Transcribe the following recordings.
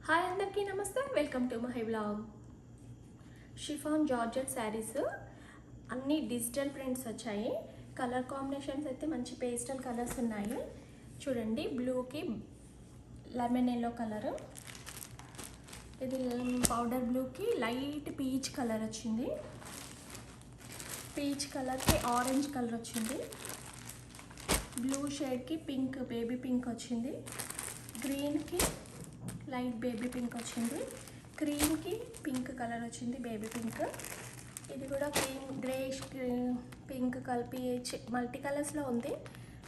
Hi అందరికీ నమస్తే, welcome to my blog. Chiffon georgette saris అన్ని డిజిటల్ ప్రింట్స్ వచ్చాయి. కలర్ కాంబినేషన్స్ అయితే మంచి పేస్టల్ కలర్స్ ఉన్నాయి. చూడండి, బ్లూకి లెమన్ ఎల్లో కలరు, ఇది పౌడర్ బ్లూకి లైట్ పీచ్ కలర్ వచ్చింది, పీచ్ కలర్కి ఆరెంజ్ కలర్ వచ్చింది, బ్లూ షేడ్కి పింక్ బేబీ పింక్ వచ్చింది, గ్రీన్కి లైట్ బేబీ పింక్ వచ్చింది, క్రీమ్కి పింక్ కలర్ వచ్చింది బేబీ పింక్. ఇది కూడా క్రీమ్ గ్రేష్ పింక్ కలిపి మల్టీ కలర్స్లో ఉంది.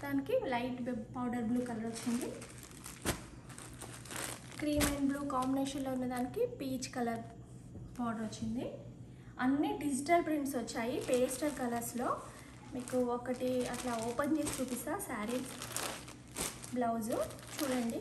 దానికి లైట్ పౌడర్ బ్లూ కలర్ వచ్చింది. క్రీమ్ అండ్ బ్లూ కాంబినేషన్లో ఉన్న దానికి పీచ్ కలర్ బార్డర్ వచ్చింది. అన్ని డిజిటల్ ప్రింట్స్ వచ్చాయి పేస్టల్ కలర్స్లో. మీకు ఒకటి అట్లా ఓపెన్ చేసి చూపిస్తా. శారీ బ్లౌజు చూడండి,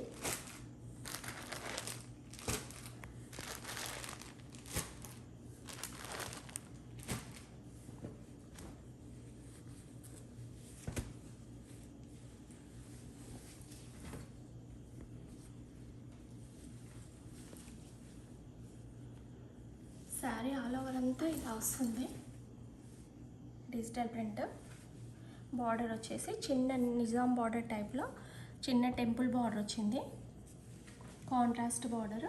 శారీ ఆల్ ఓవర్ అంతా ఇలా వస్తుంది. డిజిటల్ ప్రింట్ బార్డర్ వచ్చేసి చిన్న నిజాం బార్డర్ టైప్లో చిన్న టెంపుల్ బార్డర్ వచ్చింది, కాంట్రాస్ట్ బార్డర్.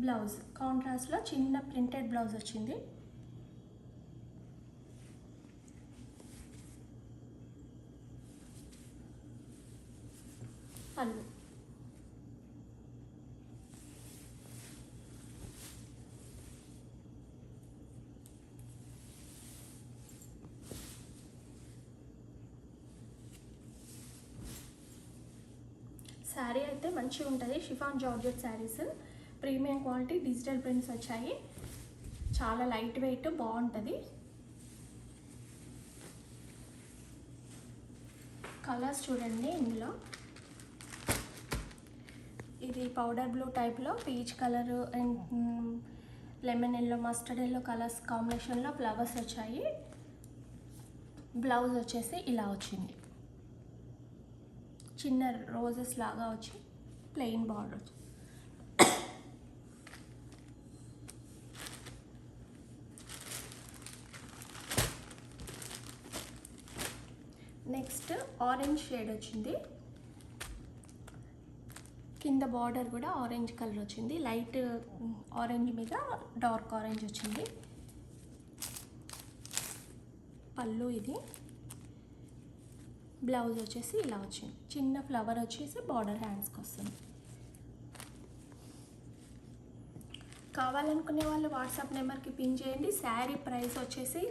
బ్లౌజ్ కాంట్రాస్ట్లో చిన్న ప్రింటెడ్ బ్లౌజ్ వచ్చింది. పళ్ళు శారీ అయితే మంచిగా ఉంటుంది. Chiffon georgette saris premium quality digital prints వచ్చాయి. చాలా లైట్ వెయిట్ బాగుంటుంది. కలర్స్ చూడండి, ఇందులో ఇది పౌడర్ బ్లూ టైప్లో peach colour and lemon yellow mustard yellow colours కాంబినేషన్లో ఫ్లవర్స్ వచ్చాయి. బ్లౌజ్ వచ్చేసి ఇలా వచ్చింది, చిన్న రోజెస్ లాగా వచ్చి plain border. Next orange shade వచ్చింది, కింద బార్డర్ కూడా ఆరెంజ్ కలర్ వచ్చింది. లైట్ ఆరెంజ్ మీద డార్క్ ఆరెంజ్ వచ్చింది. పళ్ళు ఇది. బ్లౌజ్ వచ్చేసి ఇలా వచ్చింది, చిన్న ఫ్లవర్ వచ్చేసి బార్డర్ హ్యాండ్స్కి వస్తుంది. కావాలనుకునే వాళ్ళు వాట్సాప్ నెంబర్కి పిన్ చేయండి. శారీ ప్రైస్ వచ్చేసి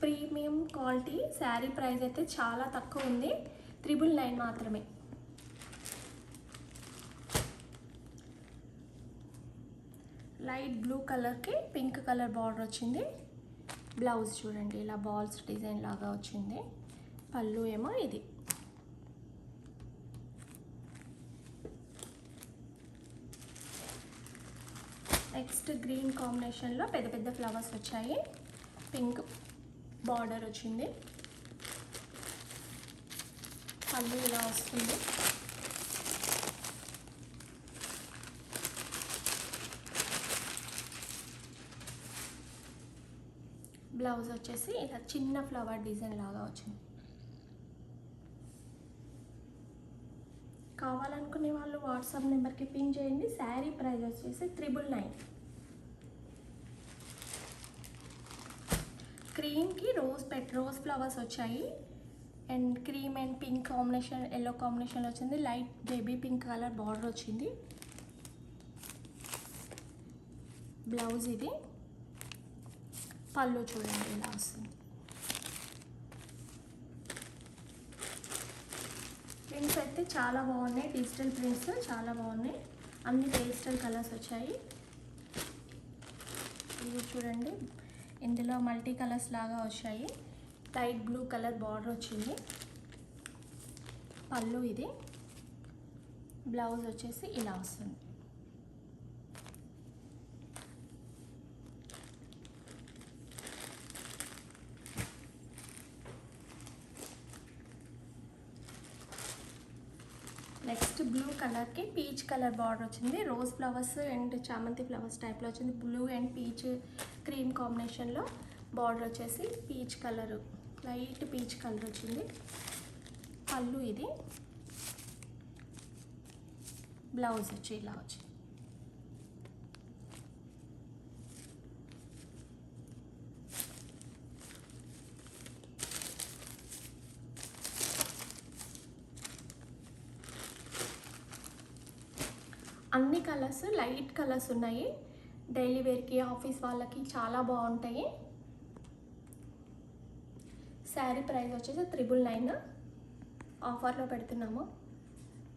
ప్రీమియం క్వాలిటీ. శారీ ప్రైస్ అయితే చాలా తక్కువ ఉంది, 999 మాత్రమే. లైట్ బ్లూ కలర్కి పింక్ కలర్ బార్డర్ వచ్చింది. బ్లౌజ్ చూడండి, ఇలా బాల్స్ డిజైన్ లాగా వచ్చింది. పళ్ళు ఏమో ఇది. నెక్స్ట్ గ్రీన్ కాంబినేషన్లో పెద్ద పెద్ద ఫ్లవర్స్ వచ్చాయి. పింక్ బార్డర్ వచ్చింది. పళ్ళు ఇలా వస్తుంది. బ్లౌజ్ వచ్చేసి ఇలా చిన్న ఫ్లవర్ డిజైన్ లాగా వచ్చింది. కావాలనుకునే వాళ్ళు వాట్సాప్ నెంబర్కి పిన్ చేయండి. శారీ ప్రైస్ వచ్చేసి 999. క్రీమ్కి రోజ్ ఫ్లవర్స్ వచ్చాయి and cream and pink combination yellow కాంబినేషన్లో వచ్చింది. Light baby pink colour border వచ్చింది. బ్లౌజ్ ఇది. పళ్ళు చూడండి ఇలా వస్తుంది. ప్రింట్స్ అయితే చాలా బాగున్నాయి, డిజిటల్ ప్రింట్స్ చాలా బాగున్నాయి. అన్ని పేస్టల్ కలర్స్ వచ్చాయి. ఇవి చూడండి, ఇందులో మల్టీ కలర్స్ లాగా వచ్చాయి. లైట్ బ్లూ కలర్ బార్డర్ వచ్చింది. పళ్ళు ఇది. బ్లౌజ్ వచ్చేసి ఇలా వస్తుంది. బ్లూ కలర్కి పీచ్ కలర్ బార్డర్ వచ్చింది. రోజ్ ఫ్లవర్స్ అండ్ చామంతి ఫ్లవర్స్ టైప్లో వచ్చింది. బ్లూ అండ్ పీచ్ క్రీమ్ కాంబినేషన్లో బార్డర్ వచ్చేసి peach colour, light peach colour వచ్చింది. పళ్ళు ఇది, బ్లౌజ్ వచ్చి ఇలా వచ్చింది. అన్ని కలర్స్ లైట్ కలర్స్ ఉన్నాయి. డైలీ వేర్కి, ఆఫీస్ వాళ్ళకి చాలా బాగుంటాయి. శారీ ప్రైస్ వచ్చేసి 999 ఆఫర్లో పెడుతున్నాము.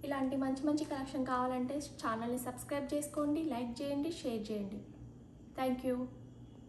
ఇలాంటి మంచి మంచి కలెక్షన్ కావాలంటే ఛానల్ని సబ్స్క్రైబ్ చేసుకోండి, లైక్ చేయండి, షేర్ చేయండి. Thank you.